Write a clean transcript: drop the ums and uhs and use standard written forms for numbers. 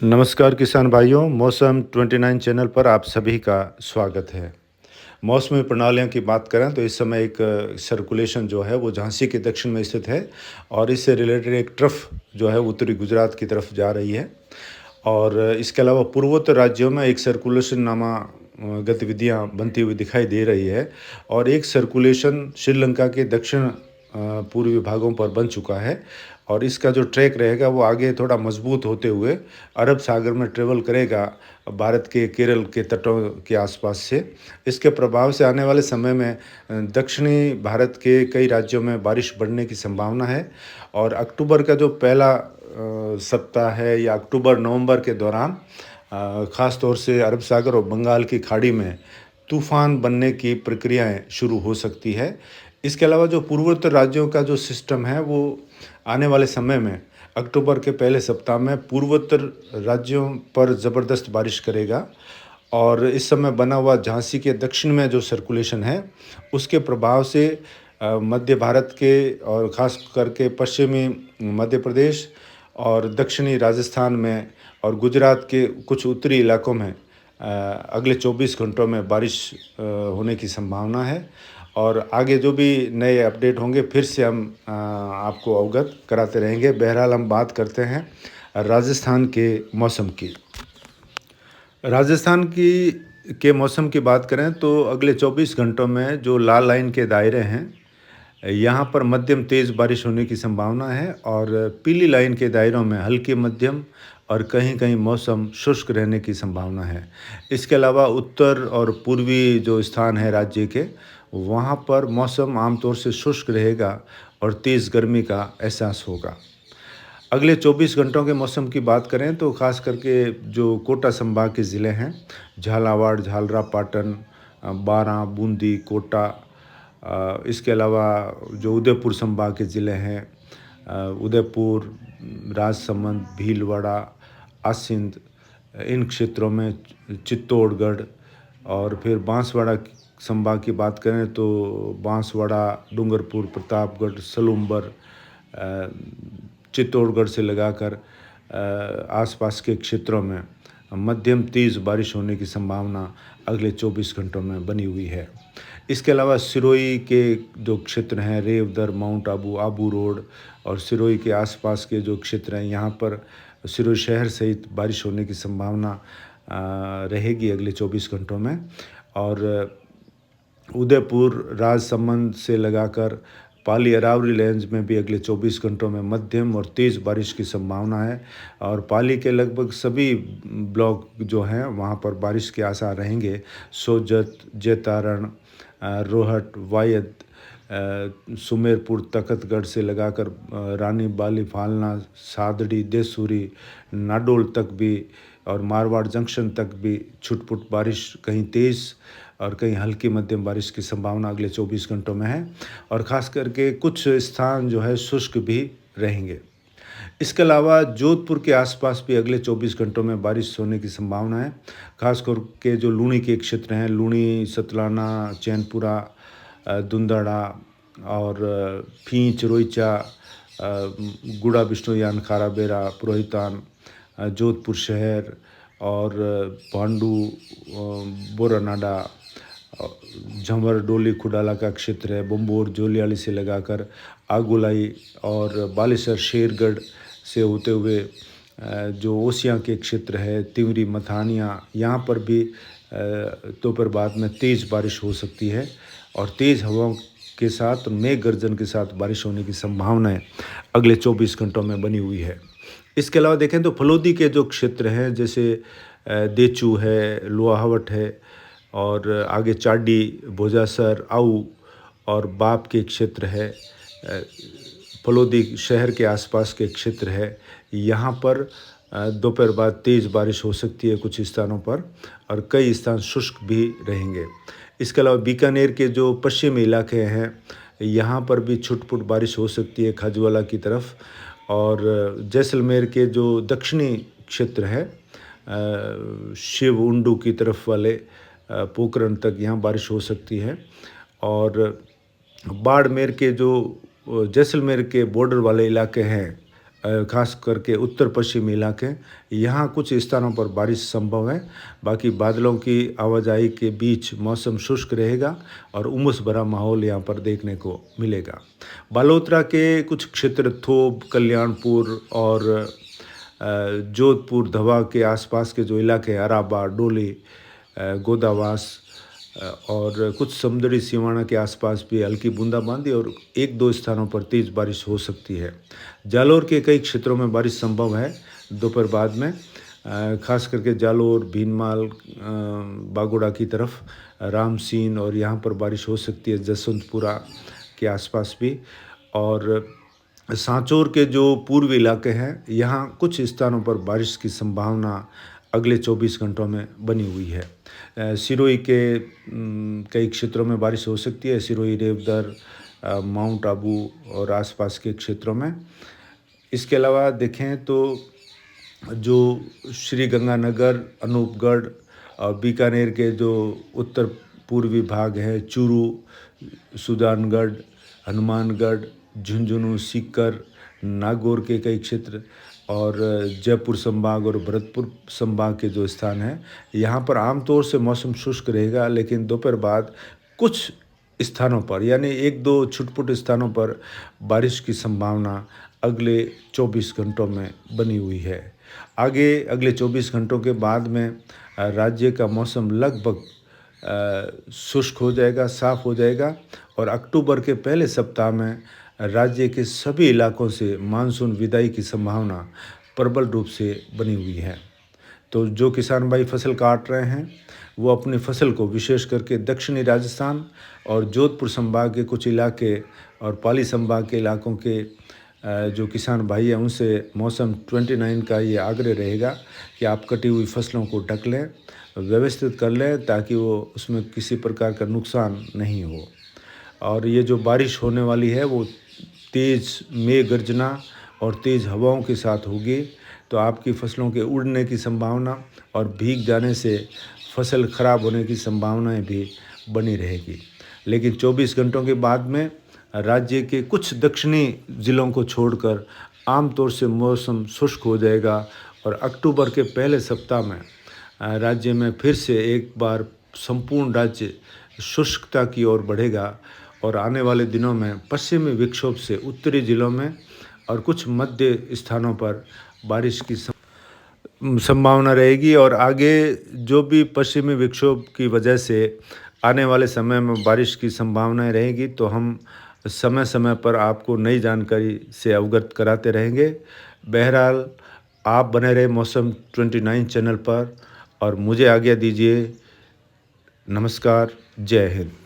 नमस्कार किसान भाइयों, मौसम 29 चैनल पर आप सभी का स्वागत है। मौसमी प्रणालियों की बात करें तो इस समय एक सर्कुलेशन जो है वो झांसी के दक्षिण में स्थित है और इससे रिलेटेड एक ट्रफ जो है उत्तरी गुजरात की तरफ जा रही है। और इसके अलावा पूर्वोत्तर राज्यों में एक सर्कुलेशन नामा गतिविधियां बनती हुई दिखाई दे रही है और एक सर्कुलेशन श्रीलंका के दक्षिण पूर्वी भागों पर बन चुका है और इसका जो ट्रैक रहेगा वो आगे थोड़ा मजबूत होते हुए अरब सागर में ट्रेवल करेगा भारत के केरल के तटों के आसपास से। इसके प्रभाव से आने वाले समय में दक्षिणी भारत के कई राज्यों में बारिश बढ़ने की संभावना है और अक्टूबर का जो पहला सप्ताह है या अक्टूबर नवंबर के दौरान ख़ास तौर से अरब सागर और बंगाल की खाड़ी में तूफ़ान बनने की प्रक्रियाएं शुरू हो सकती है। इसके अलावा जो पूर्वोत्तर राज्यों का जो सिस्टम है वो आने वाले समय में अक्टूबर के पहले सप्ताह में पूर्वोत्तर राज्यों पर ज़बरदस्त बारिश करेगा और इस समय बना हुआ झांसी के दक्षिण में जो सर्कुलेशन है उसके प्रभाव से मध्य भारत के और ख़ास करके पश्चिमी मध्य प्रदेश और दक्षिणी राजस्थान में और गुजरात के कुछ उत्तरी इलाकों में अगले 24 घंटों में बारिश होने की संभावना है। और आगे जो भी नए अपडेट होंगे फिर से हम आपको अवगत कराते रहेंगे। बहरहाल हम बात करते हैं राजस्थान के मौसम की। राजस्थान की के मौसम की बात करें तो अगले 24 घंटों में जो लाल लाइन के दायरे हैं यहाँ पर मध्यम तेज़ बारिश होने की संभावना है और पीली लाइन के दायरों में हल्की मध्यम और कहीं कहीं मौसम शुष्क रहने की संभावना है। इसके अलावा उत्तर और पूर्वी जो स्थान है राज्य के वहाँ पर मौसम आमतौर से शुष्क रहेगा और तेज़ गर्मी का एहसास होगा। अगले 24 घंटों के मौसम की बात करें तो ख़ास करके जो कोटा संभाग के ज़िले हैं झालावाड़, झालरा, पाटन, बारां, बूंदी, कोटा, इसके अलावा जो उदयपुर संभाग के ज़िले हैं उदयपुर, राजसमंद, भीलवाड़ा, आसिंद, इन क्षेत्रों में चित्तौड़गढ़ और फिर बांसवाड़ा संभाग की बात करें तो बांसवाड़ा, डूंगरपुर, प्रतापगढ़, सलूम्बर, चित्तौड़गढ़ से लगाकर आसपास के क्षेत्रों में मध्यम तेज़ बारिश होने की संभावना अगले 24 घंटों में बनी हुई है। इसके अलावा सिरोही के जो क्षेत्र हैं रेवदर, माउंट आबू, आबू रोड और सिरोही के आसपास के जो क्षेत्र हैं यहाँ पर सिरोही शहर सहित बारिश होने की संभावना रहेगी अगले 24 घंटों में। और उदयपुर, राजसमंद से लगाकर पाली अरावली रेंज में भी अगले 24 घंटों में मध्यम और तेज़ बारिश की संभावना है और पाली के लगभग सभी ब्लॉक जो हैं वहाँ पर बारिश के आसार रहेंगे। सोजत, जैतारण, रोहट, वायद, सुमेरपुर, तखतगढ़ से लगाकर रानी बाली, फालना, सादड़ी, देसूरी, नाडोल तक भी और मारवाड़ जंक्शन तक भी छुटपुट बारिश, कहीं तेज़ और कहीं हल्की मध्यम बारिश की संभावना अगले 24 घंटों में है और ख़ास करके कुछ स्थान जो है शुष्क भी रहेंगे। इसके अलावा जोधपुर के आसपास भी अगले 24 घंटों में बारिश होने की संभावना है। खास करके जो लूणी के क्षेत्र हैं लूणी, सतलाना, चैनपुरा, दुंदाड़ा और फींच, रोईचा, गुड़ा, बिश्नोयान, खाराबेरा, पुरोहितान, जोधपुर शहर और पांडू, बोरानाडा, झंवर, डोली, खुडाला का क्षेत्र है, बम्बोर, जोलियाली से लगाकर आगुलाई और बालेसर, शेरगढ़ से होते हुए जो ओसियां के क्षेत्र है, तिवरी, मथानिया, यहाँ पर भी दोपहर बाद में तेज़ बारिश हो सकती है और तेज़ हवाओं के साथ मेघ गर्जन के साथ बारिश होने की संभावनाएं अगले 24 घंटों में बनी हुई है। इसके अलावा देखें तो फलोदी के जो क्षेत्र हैं जैसे देचू है, लोहावट है और आगे चाडी, भोजासर, आऊ और बाप के क्षेत्र है, फलोदी शहर के आसपास के क्षेत्र है, यहाँ पर दोपहर बाद तेज़ बारिश हो सकती है कुछ स्थानों पर और कई स्थान शुष्क भी रहेंगे। इसके अलावा बीकानेर के जो पश्चिमी इलाके हैं यहाँ पर भी छुटपुट बारिश हो सकती है खाजवाला की तरफ और जैसलमेर के जो दक्षिणी क्षेत्र है शिव उंडू की तरफ वाले पोखरण तक यहाँ बारिश हो सकती है और बाड़मेर के जो जैसलमेर के बॉर्डर वाले इलाके हैं खास करके उत्तर पश्चिमी इलाके, यहाँ कुछ स्थानों पर बारिश संभव है। बाकी बादलों की आवाजाही के बीच मौसम शुष्क रहेगा और उमस भरा माहौल यहाँ पर देखने को मिलेगा। बालोतरा के कुछ क्षेत्र थोब, कल्याणपुर और जोधपुर, धवा के आसपास के जो इलाके हैं, अराबा, डोली, गोदावास और कुछ समुद्री सीमाना के आसपास भी हल्की बूंदाबांदी और एक दो स्थानों पर तेज़ बारिश हो सकती है। जालोर के कई क्षेत्रों में बारिश संभव है दोपहर बाद में, खास करके जालोर, भीनमाल, बागोड़ा की तरफ, रामसीन और यहाँ पर बारिश हो सकती है, जसवंतपुरा के आसपास भी। और सांचौर के जो पूर्वी इलाके हैं, यहाँ कुछ स्थानों पर बारिश की संभावना अगले 24 घंटों में बनी हुई है। सिरोही के कई क्षेत्रों में बारिश हो सकती है, सिरोही, रेवदर, माउंट आबू और आसपास के क्षेत्रों में। इसके अलावा देखें तो जो श्री गंगानगर, अनूपगढ़ और बीकानेर के जो उत्तर पूर्वी भाग है, चूरू, सुजानगढ़, हनुमानगढ़, झुंझुनू, सीकर, नागौर के कई क्षेत्र और जयपुर संभाग और भरतपुर संभाग के जो स्थान हैं, यहाँ पर आमतौर से मौसम शुष्क रहेगा, लेकिन दोपहर बाद कुछ स्थानों पर यानी एक दो छुटपुट स्थानों पर बारिश की संभावना अगले 24 घंटों में बनी हुई है। आगे अगले 24 घंटों के बाद में राज्य का मौसम लगभग शुष्क हो जाएगा, साफ़ हो जाएगा और अक्टूबर के पहले सप्ताह में राज्य के सभी इलाकों से मानसून विदाई की संभावना प्रबल रूप से बनी हुई है। तो जो किसान भाई फसल काट रहे हैं वो अपनी फसल को विशेष करके दक्षिणी राजस्थान और जोधपुर संभाग के कुछ इलाके और पाली संभाग के इलाकों के जो किसान भाई हैं उनसे मौसम 29 का ये आग्रह रहेगा कि आप कटी हुई फसलों को ढक लें, व्यवस्थित कर लें ताकि वो उसमें किसी प्रकार का नुकसान नहीं हो। और ये जो बारिश होने वाली है वो तेज़ मेघ गर्जना और तेज़ हवाओं के साथ होगी, तो आपकी फसलों के उड़ने की संभावना और भीग जाने से फसल खराब होने की संभावनाएं भी बनी रहेगी। लेकिन 24 घंटों के बाद में राज्य के कुछ दक्षिणी ज़िलों को छोड़कर आमतौर से मौसम शुष्क हो जाएगा और अक्टूबर के पहले सप्ताह में राज्य में फिर से एक बार संपूर्ण राज्य शुष्कता की ओर बढ़ेगा और आने वाले दिनों में पश्चिमी विक्षोभ से उत्तरी जिलों में और कुछ मध्य स्थानों पर बारिश की संभावना रहेगी। और आगे जो भी पश्चिमी विक्षोभ की वजह से आने वाले समय में बारिश की संभावनाएं रहेगी, तो हम समय समय पर आपको नई जानकारी से अवगत कराते रहेंगे। बहरहाल आप बने रहे मौसम 29 चैनल पर और मुझे आज्ञा दीजिए। नमस्कार, जय हिंद।